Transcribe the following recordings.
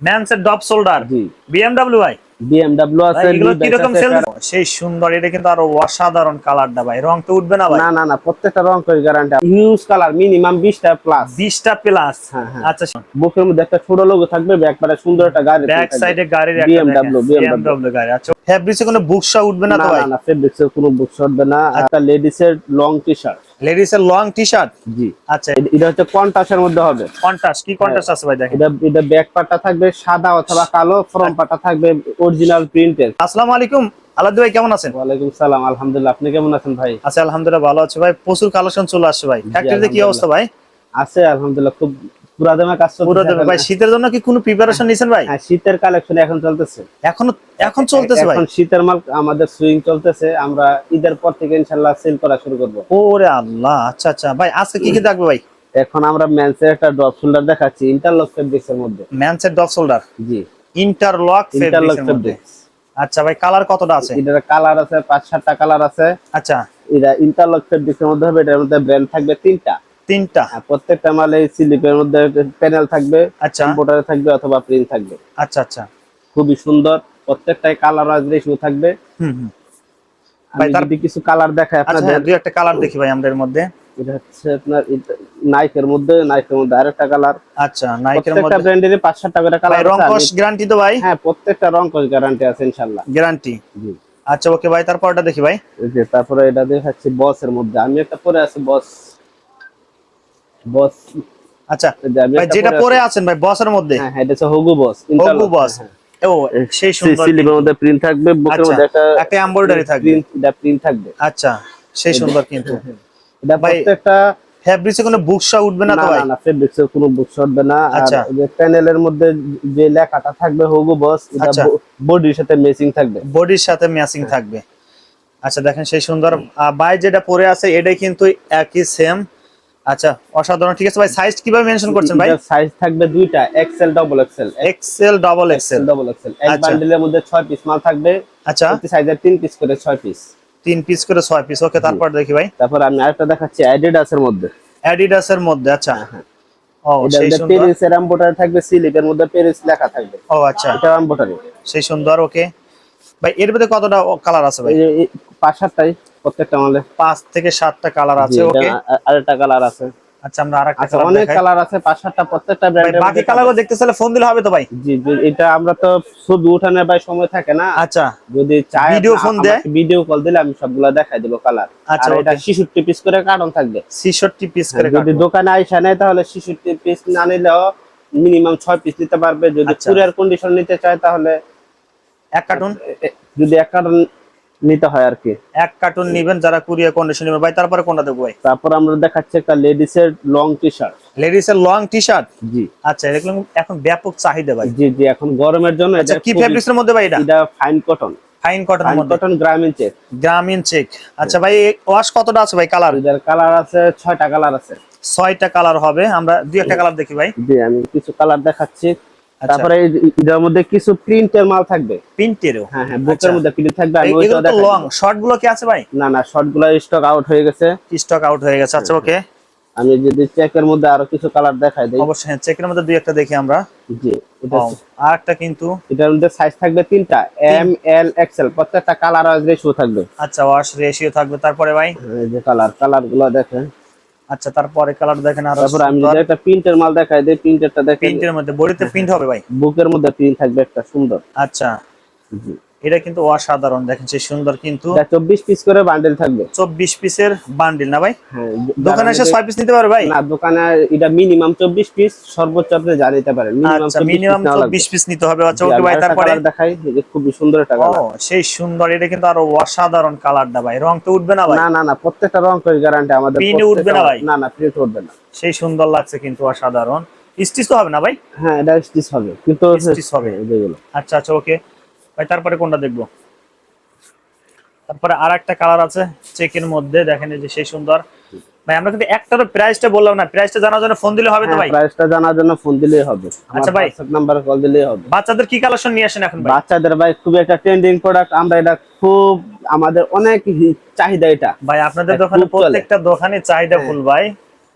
ম্যানসের depth shoulder জি BMW ভাই। BMW আছে, এগুলো কি রকম সেল? সেই সুন্দর, এটা কিন্তু আরো অসাধারণ কালারটা ভাই, রং তো উঠবে না ভাই? না না না, প্রত্যেকটা রং করে গ্যারান্টি। হিউজ কালার, মিনিমাম 20টা প্লাস। 20টা প্লাস। হ্যাঁ হ্যাঁ। আচ্ছা, বুকের মধ্যে একটা ছোট লোগো থাকবে, একবারে সুন্দর একটা গাড়ি, ব্যাক সাইডে গাড়ির একটা বিএমডব্লিউ বিএমডব্লিউ গাড়ি। আচ্ছা, ফেব্রিক্সে কোনো বুকশা উঠবে না না তো ভাই? না না, ফেব্রিক্সের কোনো বুক শর্টবে না। একটা লেডিস এর লং টি শার্ট। লেডিস এর লং টি শার্ট। জি আচ্ছা, এটা হচ্ছে কন্ট্রাস্টের মধ্যে হবে। কন্ট্রাস্ট কি কন্ট্রাস্ট আছে ভাই দেখেন? এটা ব্যাক পার্টটা থাকবে সাদা অথবা কালো, ফ্রন্ট পার্টটা থাকবে অরিজিনাল প্রিন্টের। আসসালামু আলাইকুম আলাদু ভাই, কেমন আছেন? ওয়ালাইকুম সালাম, আলহামদুলিল্লাহ। আপনি কেমন আছেন ভাই? আচ্ছা আলহামদুলিল্লাহ ভালো আছি ভাই। প্রচুর কালেকশন চলে আসছে ভাই, ফ্যাক্টরিতে কি অবস্থা ভাই? আছে আলহামদুলিল্লাহ, খুব পুরা দামে কাজ চলছে। পুরো দেবে ভাই। শীতের জন্য কি কোনো প্রিপারেশন নিছেন ভাই? হ্যাঁ, শীতের কালেকশন এখন চলতেছে। এখন চলতেছে ভাই? এখন শীতের মাল আমাদের সুইং চলতেছে, আমরা ঈদের পর থেকে ইনশাআল্লাহ সেল করা শুরু করব। ওরে আল্লাহ, আচ্ছা আচ্ছা ভাই, আজকে কি কি থাকবে ভাই? এখন আমরা মেন্সের একটা ড্রপ শোল্ডার দেখাচ্ছি, ইন্টারলক ফেব্রিক্স এর মধ্যে। ম্যানসের ডপ শোল্ডার জি ইন্টারলক ফেব্রিক্স এর মধ্যে। ফেব্রিক্স। আচ্ছা ভাই, কালার কতটা আছে? এটার কালার আছে 5-7টা কালার আছে। আচ্ছা, এটা ইন্টারলক ফেব্রিক্স এর মধ্যে হবে। এটার মধ্যে ব্র্যান্ড থাকবে 3টা। তিনটা। প্রত্যেকটা মালে স্লিপের মধ্যে প্যানেল থাকবে, আচ্ছা কম্পিউটারে থাকবে অথবা প্রিন্ট থাকবে। আচ্ছা আচ্ছা। খুবই সুন্দর, প্রত্যেকটাই কালার ওয়াইজ রেশিও থাকবে। হুম হুম। আমি ভাই তার যদি কিছু কালার দেখাই আচ্ছা আপনাদের। হ্যাঁ, দুই একটা কালার দেখি ভাই আমাদের মধ্যে। এটা হচ্ছে আপনার নাইকের মধ্যে আরেকটা কালার। আচ্ছা, নাইকের প্রত্যেকটা মধ্যে ব্র্যান্ডের 5-7টা করে ভাই কালার রং আছে। কস গ্যারান্টি তো ভাই? হ্যাঁ, প্রত্যেকটা রং কস গ্যারান্টি আছে ইনশাআল্লাহ। গ্যারান্টি। জি। আচ্ছা ওকে ভাই, তারপরটা দেখি ভাই। এই যে তারপরে এটা দেখাচ্ছি বস এর মধ্যে। আমি একটা পরে আছি বস। বস আচ্ছা আমি ভাই, একটা যেটা পরে আছেন ভাই বসের মধ্যে। হ্যাঁ হ্যাঁ, এটা হচ্ছে হগু বস ওগু ইন্টারলক বস। ও সেই সুন্দর। স্লিপের মধ্যে প্রিন্ট থাকবে, বুকের আচ্ছা, মধ্যে একটা এমব্রয়ডারি থাকবে। প্রিন্ট থাকবে। আচ্ছা, সেই সুন্দর কিন্তু। এটা ভাই প্রত্যেকটা ফেব্রিক্সে কোনো বুকশা উঠবে না না তো না ভাই? না, ফেব্রিক্সের কোনো বুক শর্টবে না। আর আচ্ছা যে প্যানেলের মধ্যে যে লেখাটা থাকবে হগু বস, এটা আচ্ছা। বডির সাথে ম্যাচিং থাকবে। বডির সাথে ম্যাচিং থাকবে। আচ্ছা দেখেন সেই সুন্দর। ভাই যেটা পরে আছে এটাই কিন্তু একই সেম। আচ্ছা অসাধারণ, ঠিক আছে ভাই। সাইজ কিভাবে মেনশন করছেন ভাই? এটার সাইজ থাকবে দুইটা, XL double XL. XL double XL. Double XL এক আচ্ছা বান্ডেলের মধ্যে 6 পিস মাল থাকবে। আচ্ছা, প্রতি সাইজের 3 পিস করে 6 পিস। 3 পিস করে 6 পিস। ওকে, তারপর দেখি ভাই। তারপর আমি আরেকটা দেখাচ্ছি অ্যাডিডাস এর মধ্যে। অ্যাডিডাস এর মধ্যে। আচ্ছা ও এটা সেই মধ্যে সুন্দর। পেরিস এর এমব্রয়ডারি থাকবে, স্লিপের মধ্যে পেরিস লেখা থাকবে। ও আচ্ছা, এটা এমব্রয়ডারি। সেই সুন্দর। ওকে ভাই, এর মধ্যে কতটা কালার আছে ভাই? এই 5-7টাই প্রত্যেকটা মালে। 5 থেকে 7টা কালার আছে। জি, এটা ওকে আরেকটা কালার আছে। আচ্ছা, আমরা আরেকটা আচ্ছা, কালার অনেক দেখাই কালার আছে, 5-7টা প্রত্যেকটা ভাই। ব্র্যান্ডের বাকি কালারও দেখতে চাইলে ফোন দিলে হবে তো ভাই? জি জি, এটা আমরা তো ছবি উঠানোর ভাই সময় থাকে না। আচ্ছা, যদি চাই ভিডিও ফোন দেয়, ভিডিও কল দিলে আমি সবগুলা দেখাই দেব কালার। আচ্ছা, আর এটা ওকে। 66 পিস করে কার্টন থাকবে। 66 পিস করে যদি কাটবো। দোকানে আইসা নেয় তাহলে 66 পিস না নিলেও মিনিমাম 6 পিস নিতে পারবে। যদি আচ্ছা, কুরিয়ার কন্ডিশন নিতে চায় তাহলে এক কার্টুন। যদি এক কার্টন নিতে হয় আর কি। এক কার্টুন নিবেন যারা কুরিয়ার কন্ডিশন নেবেন ভাই। তারপরে কোনটা দেবো ভাই? তারপর আমরা দেখাচ্ছি একটা লেডিস এর লং টি শার্ট। লেডিস এর লং টি শার্ট। জি আচ্ছা, এগুলো এখন ব্যাপক চাহিদা ভাই। জি জি, এখন গরমের জন্য আচ্ছা, কি ফেব্রিক্স এর মধ্যে ভাই এটা? এটা ফাইন কটন। ফাইন কটনের মধ্যে। কটন গ্রামীণ চেক। গ্রামীণ চেক। আচ্ছা ভাই, ওয়াশ কতটা আছে ভাই কালার? এটার কালার আছে 6টা কালার আছে। 6টা কালার হবে। আমরা দুই একটা কালার দেখি ভাই। জি, আমি কিছু কালার দেখাচ্ছি। আচ্ছা, তারপরে এটার মধ্যে কিছু প্রিন্টের মাল থাকবে। প্রিন্টেরও। হ্যাঁ হ্যাঁ, বুকের মধ্যে প্রিন্ট থাকবে। আমি এগুলো ওইটা তো দেখাই লং। দেব। শর্ট গুলো কি আছে ভাই? না না, শর্টগুলো স্টক আউট হয়ে গেছে। স্টক আউট হয়ে গেছে। আচ্ছা ওকে। আমি যদি চেকের মধ্যে আরো কিছু কালার দেখাই দেই। অবশ্যই চেকের মধ্যে দুই একটা দেখি আমরা। জি, এটা আর একটা কিন্তু এটার মধ্যে সাইজ থাকবে 3টা, এম এল এক্সেল। প্রত্যেকটা কালার ওয়াইজ রেশিও থাকবে। আচ্ছা, ওয়াশ রেশিও থাকবে। তারপরে ভাই এই যে কালারগুলো দেখেন। আচ্ছা, তারপরে কালার দেখেন আরো তারপর আমি সুন্দর। যদি একটা প্রিন্টের মাল দেখাই দেই, প্রিন্টেরটা দেখেন। প্রিন্টের মধ্যে বডিতে প্রিন্ট হবে ভাই? বুকের মধ্যে প্রিন্ট থাকবে একটা সুন্দর। আচ্ছা, জি, এটা কিন্তু অসাধারণ, দেখেন সেই সুন্দর কিন্তু। এটা 24 পিস করে বান্ডেল থাকবে। 24 পিসের বান্ডিল না ভাই? হ্যাঁ, দোকানে এসে 6 পিস নিতে পারবে ভাই? না, দোকানে এটা মিনিমাম 24 পিস, সর্বোচ্চ আপনি যা নিতে পারেন। আচ্ছা, মিনিমাম 24 পিস নিতে হবে। আচ্ছা ওকে ভাই, তারপরে তারপরে দেখাই, এই যে খুব সুন্দর একটা ও কালার। সেই সুন্দর, এটা কিন্তু আরো অসাধারণ কালারটা ভাই। রং তো উঠবে না ভাই? না না না, প্রত্যেকটা রং করে গ্যারান্টি আমাদের। প্রিন্ট উঠবে না ভাই? না না, প্রিন্ট উঠবে না। সেই সুন্দর লাগছে কিন্তু, অসাধারণ। স্টিচ তো হবে না ভাই? হ্যাঁ, এটা স্টিচ হবে কিন্তু স্টিচ হবে। যেগুলো। আচ্ছা আচ্ছা ওকে ভাই, তারপরে কোনটা দেখবো? তারপরে আর একটা কালার আছে চেকের মধ্যে, দেখেন এই যে সেই সুন্দর ভাই। আমরা কিন্তু একটারও প্রাইসটা বললাম না, প্রাইসটা জানার জন্য ফোন দিলে হবে তো ভাই? প্রাইসটা জানার জন্য ফোন দিলেই হবে। আচ্ছা ভাই, WhatsApp নাম্বারে কল দিলেই হবে। বাচ্চাদের কি কালেকশন নিয়ে আসেন এখন ভাই? বাচ্চাদের ভাই খুব একটা ট্রেন্ডিং প্রোডাক্ট। আমরা এটা খুব আমাদের অনেক চাহিদা এটা ভাই আপনাদের খুব দোকানে চলে। প্রত্যেকটা দোকানে চাহিদা ফুল ভাই।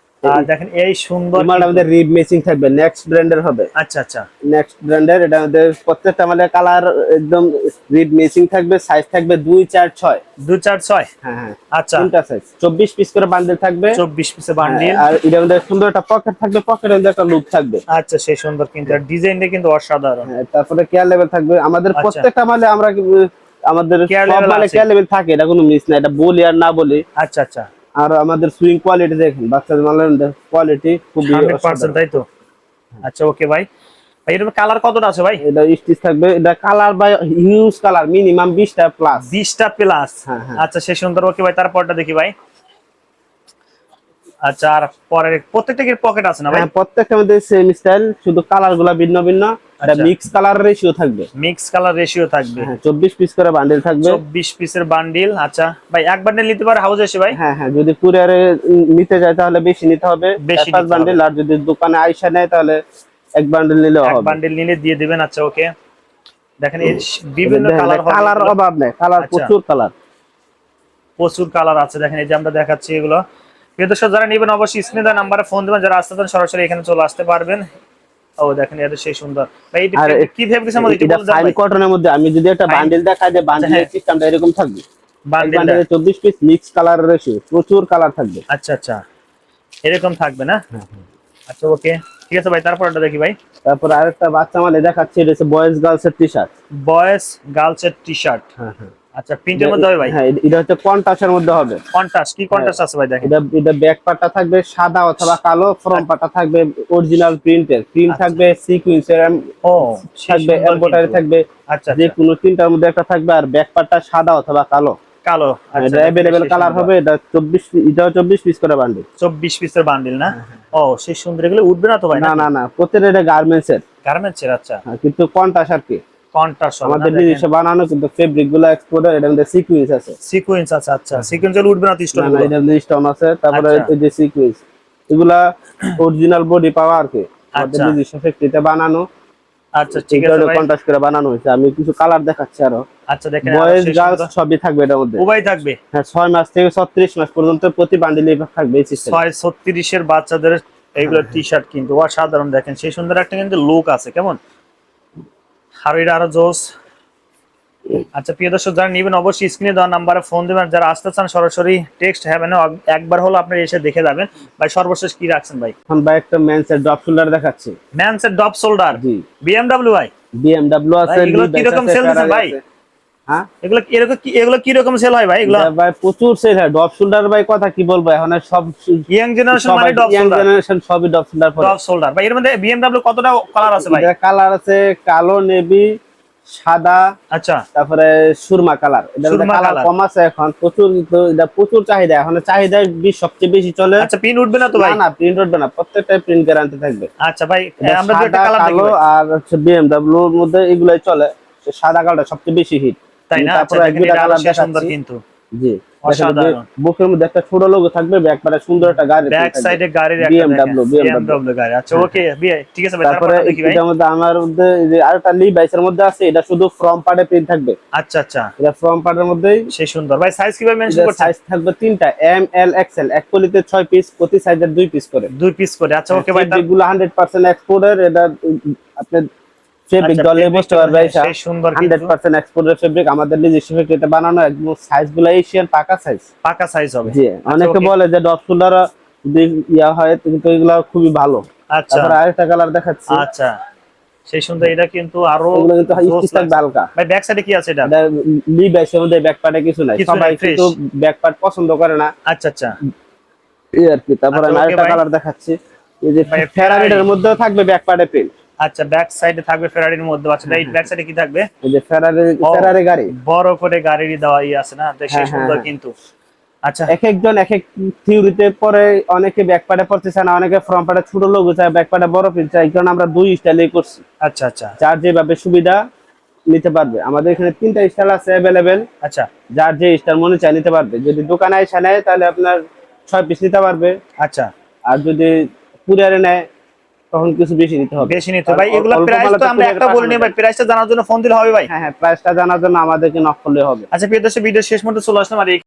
দেখেন এই সুন্দর মালটা আমাদের রিব মেচিং থাকবে, নেক্সট ব্র্যান্ডের হবে। আচ্ছা আচ্ছা, নেক্সট ব্র্যান্ডের, এটা আমাদের প্রত্যেকটা মালের কালার একদম রিব মেচিং থাকবে, সাইজ থাকবে 2 4 6। 2 4 6, হ্যাঁ হ্যাঁ, আচ্ছা, তিনটা সাইজ, 24 পিস করে বান্ডেল থাকবে, 24 পিসের বান্ডিল। আর এটা আমাদের সুন্দর একটা পকেট থাকবে, পকেটের মধ্যে একটা লুপ থাকবে। আচ্ছা, সেই সুন্দর কিন্তু ডিজাইনটা কিন্তু অসাধারণ। তারপরে কেয়ার লেভেল থাকবে আমাদের আচ্ছা। প্রত্যেকটা মালে। আমরা আমাদের Care সব level মালে আছে। কেয়ার লেভেল থাকে, এটা কোনো মিস না, এটা বলি আর না বলি। আচ্ছা আচ্ছা, আর আমাদের সুইং কোয়ালিটি দেখেন, বাচ্চাদের মালের কোয়ালিটি খুবই 100%, তাই তো? আচ্ছা ওকে ভাই, ভাই এর কালার কতটা আছে ভাই? এটা স্টিচ থাকবে, এটা colour by huge colour, minimum 20টা প্লাস। 20টা প্লাস, হ্যাঁ, হ্যাঁ। আচ্ছা সেই সুন্দর। ওকে ভাই, তারপরটা দেখি ভাই। আচ্ছা, আর পরের প্রত্যেকটা কি পকেট আছে না ভাই? হ্যাঁ, প্রত্যেকটা মধ্যে সেম স্টাইল, শুধু কালার গুলা ভিন্ন ভিন্ন। এটা আচ্ছা। মিক্স কালার রেশিও থাকবে। মিক্স কালার রেশিও থাকবে। হ্যাঁ, 24 পিস করে বান্ডেল থাকবে। 24 পিসের বান্ডিল। আচ্ছা ভাই, এক বান্ডিল নিতে পারে হাউস এসে ভাই? হ্যাঁ হ্যাঁ, যদি কুরিয়ারে নিতে যায় তাহলে বেশি নিতে হবে, বেশি 4-5 নিতে বান্ডেল। হবে। আর যদি দোকানে আইসা নেয় তাহলে এক বান্ডেল নিলেও এক হবে। বান্ডিল নিলে দিয়ে দিবেন। আচ্ছা ওকে, দেখেন এই বিভিন্ন কালার হবে, কালার এগুলো। অভাব নেই, কালার আচ্ছা। প্রচুর কালার। প্রচুর কালার আছে, দেখেন এই যে আমরা দেখাচ্ছি এগুলো। প্রিয় দর্শক, যারা নেবেন অবশ্যই স্ক্রিনে দেওয়া নাম্বারে ফোন দিবেন, যারা আসতে চান সরাসরি এখানে চলে আসতে পারবেন। ও দেখেন এটা সেই সুন্দর ভাই, এটা আর কি ফেব্রিক্সের মধ্যে একটু এটা বলে দেন ফাইন ভাই। কটনের মধ্যে। আমি যদি একটা Fine- বান্ডেল দেখাই, যে বান্ডেলের হ্যাঁ। সিস্টেমটা এরকম থাকবে। বান্ডিলটা, বান্ডেলে 24 পিস মিক্স কালার রেশিও, প্রচুর কালার থাকবে। আচ্ছা আচ্ছা, এরকম থাকবে না? আচ্ছা ওকে, ঠিক আছে ভাই, তারপরটা দেখি ভাই। তারপর আরেকটা বাচ্চা মালে দেখাচ্ছি, এটা হচ্ছে বয়েজ গার্লস এর টি-শার্ট। বয়েজ গার্লসের টি শার্ট। হ্যাঁ হ্যাঁ, আচ্ছা, প্রিন্টের মধ্যে হবে ভাই? হ্যাঁ, এটা হচ্ছে কন্ট্রাস্টের মধ্যে হবে। কন্ট্রাস্ট, কি কন্ট্রাস্ট আছে ভাই দেখেন? এটা ব্যাক পার্টটা থাকবে সাদা অথবা কালো, ফ্রন্ট পার্টটা থাকবে অরিজিনাল প্রিন্ট আচ্ছা। থাকবে, সিকোয়েন্সের ও থাকবে, এমব্রয়ডারি থাকবে। আচ্ছা যে আচ্ছা, কোনো তিনটার মধ্যে একটা থাকবে। আর ব্যাক পার্টটা সাদা অথবা কালো। কালো। আচ্ছা, এটা अवेलेबल কালার হবে। এটা 24 পিস করে বান্ডেল। 24 পিসের বান্ডিল না? ও সেই সুন্দর, এগুলো উঠবে না তো ভাই? না না না, প্রত্যেকটা এটা গার্মেন্টস এর, গার্মেন্টসের। আচ্ছা, কিন্তু কন্ট্রাস্ট আর কি কন্ট্রাস্ট হবে না? আমাদের নিজস্ব বানানো, কিন্তু ফেব্রিক গুলো এক্সপোর্টার। এটার মধ্যে সিকোয়েন্স আছে। সিকোয়েন্স আছে। আচ্ছা, সিকোয়েন্স গুলো উঠবে না তো না স্টোন না, গুলো? এটার মধ্যে স্টোন আছে। তারপরে আচ্ছা। এই যে সিকোয়েন্স, এগুলা অরিজিনাল বডি পাওয়া আর কি, আমাদের আচ্ছা। নিজস্ব ফ্যাক্টরিতে বানানো। আচ্ছা ঠিক আছে ভাই। কন্ট্রাস্ট করে বানানো হয়েছে। আমি কিছু কালার দেখাচ্ছি আরো। আচ্ছা দেখেন, আরো বয়েজ সেই গার্লস সুন্দর। সবই থাকবে এটার মধ্যে। উভয় থাকবে। হ্যাঁ, 6 মাস থেকে 36 মাস পর্যন্ত প্রতি বান্ডিলে থাকবে এই সিস্টেম। 6-36 এর বাচ্চাদের এইগুলো টি শার্ট কিন্তু অসাধারণ, দেখেন সেই সুন্দর একটা কিন্তু লুক আছে কেমন। আর এটা আরো জোস। আচ্ছা প্রিয় দর্শক, যারা নেবেন অবশ্যই স্ক্রিনে দেওয়া নাম্বারে ফোন দিবেন, যারা আসতে চান সরাসরি টেক্সট হ্যাভেন একবার হলো আপনি এসে দেখে যাবেন। ভাই সর্বশেষ কি রাখছেন ভাই? এখন ভাই একটা মেন্স এর ড্রপ শোল্ডার দেখাচ্ছি। ম্যানসের ডপ শোল্ডার, জি, BMW ভাই? BMW আছে, ভাই, এগুলো Levi's কি রকম আছে, সেল দিচ্ছেন Ferrari ভাই? আছে। হ্যাঁ, এগুলো কি রকম সেল হয় ভাই এগুলো? এটা ভাই প্রচুর সেল হয় ড্রপ শোল্ডার। ভাই কথা কি বলবো, এখন আর সব ইয়াং জেনারেশন মানে ডপ ইয়াং শোল্ডার। জেনারেশন সবই ড্রপ শোল্ডার পরে। ডপ শোল্ডার ভাই, এর মধ্যে BMW কতটা কালার আছে ভাই? এটা কালার আছে কালো, নেভি, সাদা, আচ্ছা, তারপরে সুরমা কালার। এটা সুরমা কালার কালার। কম আছে এখন প্রচুর, কিন্তু এটা প্রচুর চাহিদা। এখন চাহিদা সবচেয়ে বেশি চলে। আচ্ছা পিন উঠবে না তো ভাই? না না, প্রিন্ট উঠবে না, প্রত্যেকটাই প্রিন্ট গ্যারান্টি থাকবে। আচ্ছা ভাই, এটা আমরা দুটো সাদা, কালার দেখি কালো ভাই। আর হচ্ছে BMW এর মধ্যে এগুলাই চলে। সাদা কালারটা সবচেয়ে বেশি হিট, তাই না? আচ্ছা তারপরে এক দেখেন, দুইটা এটা আরো কালার সেই সুন্দর দেখাচ্ছি। কিন্তু জি, অসাধারণ। বুকের মধ্যে একটা ছোট লোগো থাকবে, ব্যাকপারে সুন্দর একটা গাড়ি ব্যাক সাইডে গাড়ির একটা BMW গাড়ি। আচ্ছা ওকে ঠিক আছে ভাই, তারপরে তারপরটা দেখি ভাই। এটার মধ্যে আমার মধ্যে এই যে আরেকটা লিভাইসের মধ্যে আছে, এটা শুধু ফ্রম পার্টে প্রিন্ট থাকবে। আচ্ছা আচ্ছা, এটা ফ্রম পার্টের মধ্যেই। সেই সুন্দর ভাই। সাইজ কিভাবে মেনশন এটা করছেন? সাইজ থাকবে তিনটা, এম, এল, এক্সএল। এক পলিতে 6 পিস, প্রতি সাইজের 2 পিস করে। 2 পিস করে। আচ্ছা ওকে ভাই, এগুলো 100% এক্সপোর্টের। এটা আপনি ফেব্রিক আচ্ছা, দলে বসতে পারবে। সেই সুন্দর কিন্তু 100% এক্সপোর্টের ফেব্রিক, আমাদের নিজস্ব ফ্যাক্টরিতে বানানো। একদম সাইজগুলো এশিয়ান পাকা সাইজ। পাকা সাইজ হবে। জি, অনেকে বলে যে ডট শোল্ডার ইয়া হয়, কিন্তু এগুলো খুবই ভালো। আচ্ছা তারপর আরেকটা কালার দেখাচ্ছি। আচ্ছা, সেই সুন্দর। এটা কিন্তু আরো এগুলো কিন্তু জোস স্টিচ থাকবে লাগছে। হালকা। ভাই ব্যাক সাইডে কি আছে এটা? এটা লিভাইসের মধ্যে ব্যাক পার্টে কিছু নাই, কিছু সবাই নাই, fresh। কিন্তু ব্যাক পার্ট পছন্দ করে না, আচ্ছা আচ্ছা, এই আর কি। তারপর আচ্ছা, আমি okay আরেকটা ভাই। কালার দেখাচ্ছি, এই যে ভাই, ফেরারির মধ্যেও থাকবে ব্যাক পার্টে প্রিন্ট। আচ্ছা ব্যাক সাইডে থাকবে ফেরারির মধ্যে। আচ্ছা এই ব্যাক সাইডে কি থাকবে? এই যে ফেরারি গাড়ি, বড় করে গাড়ির দেওয়া আছে না, সেই হ্যাঁ, সুন্দর হ্যাঁ। কিন্তু। আচ্ছা এক একজন এক এক থিওরিতে পরে, অনেকে ব্যাক পার্টে পড়তে চায় না, অনেকে ফ্রন্ট পার্টে ছোট লোগো চায়, ব্যাক পার্টে বড় প্রিন্ট চায়। এই কারণে আমরা 2 স্টাইলে করছি, আচ্ছা আচ্ছা যার যেভাবে সুবিধা নিতে পারবে। আমাদের এখানে 3টা স্টাইল আছে अवेलेबल, আচ্ছা যার যে স্টাইল মনে চায় নিতে পারবে। যদি দোকানে এসে নেয় তাহলে আপনার 6 পিস নিতে পারবে। আচ্ছা, আর যদি কুরিয়ারে নেয় তখন কিছু বেশি নিতে হবে। বেশি নিতে ভাই। এগুলা অল্প প্রাইস মালে তো তো আমরা একটা কুরিয়ারে বলে নিই ভাই, পাঠানো প্রাইসটা জানার জন্য ফোন দিলে হবে ভাই? হ্যাঁ হ্যাঁ, প্রাইসটা জানার জন্য আমাদেরকে নক করলে হবে। আচ্ছা প্রিয় দর্শক, ভিডিও শেষ মতো চলে আসলাম। আর